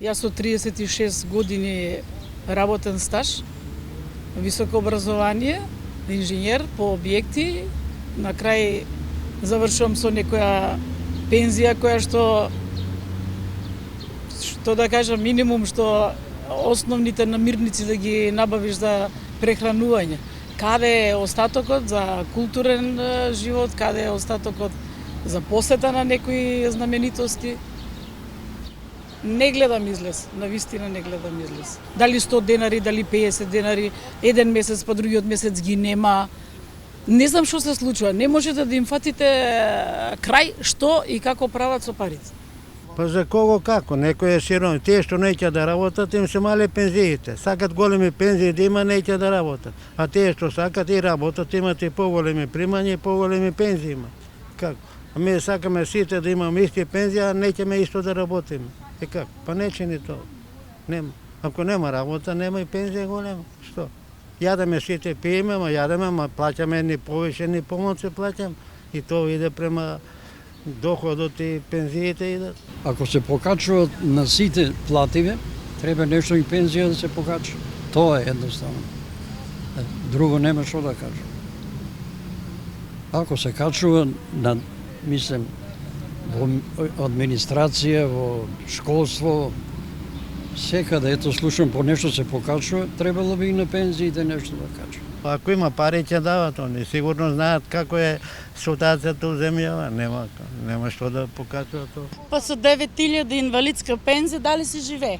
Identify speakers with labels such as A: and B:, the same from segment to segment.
A: Јас со 36 години работен стаж, високо образование, инженер по објекти, на крај завршувам со некоја пензија која што да кажам минимум што основните намирници да ги набавиш за прехранување. Каде е остатокот за културен живот, каде е остатокот за посета на некои знаменитости? Не гледам излез, навистина не гледам излез. Дали 100 денари, дали 50 денари, еден месец па другиот месец ги нема. Не знам што се случува, не можете да им фатите крај што и како прават со парите.
B: Па за кого како? Некој е сиром. Тие што неќе да работат, им се мале пензиите. Сакат големи пензии да има, неќе да работат. А тие што сакат и работат, имат и поголеми примања и поголеми пензии има. Како? А ми сакаме сите да имаме исти пензии, а неќеме исто да работиме. И како? Па не чини тоа. Нема. Ако нема работа, нема и пензија голема. Што? Јадеме сите, пиеме, јадеме, плаќаме ни повише, ни помалку плаќаме. И тоа иде према доходот и пензиите идат.
C: Ако се покачува на сите плативе, треба нешто и пензија да се покачува. Тоа е едноставно. Друго нема што да кажам. Ако се качува на, мислам, во администрација, во школство, секаде, ето слушам по нешто се покачува, требало би и на пензиите нешто да качува.
B: Ако има пари ќе дават они, сигурно знаат како е ситуацијата у земјава, нема што да покачува тоа.
D: Па со 9000 инвалидска пензија дали си живее?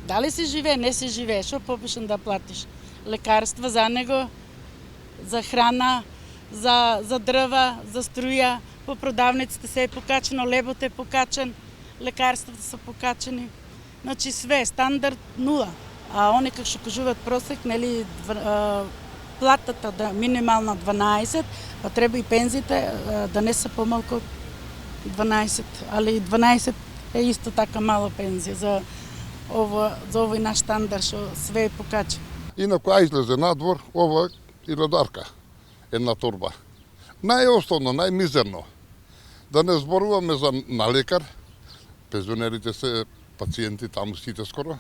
D: Дали си живее, не си живее, што попишен да платиш? Лекарства за него, за храна, за дрва, за струја, по продавниците се е покачено, лебот е покачен, лекарствата се покачени. Значи све, стандард нула. А они како што кажуваат просек, нели платата да минимална 12, па треба и пензиите да не се помалку од 12, али 12 е исто така мала пензија за овој наш стандард што све е покачено.
E: Инаку излезе надвор, ова и радарка, една торба. Најосновно, најмизерно, да не зборуваме за на лекар, пензионерите се пациенти таму сите скоро,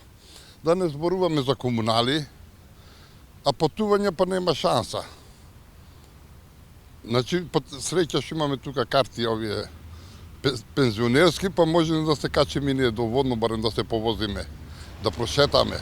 E: да не зборуваме за комунали, а патување па нема шанса. Значи, среќа што имаме тука карти овие пензионерски, па може да се качиме ние доволно, барем да се повозиме, да прошетаме.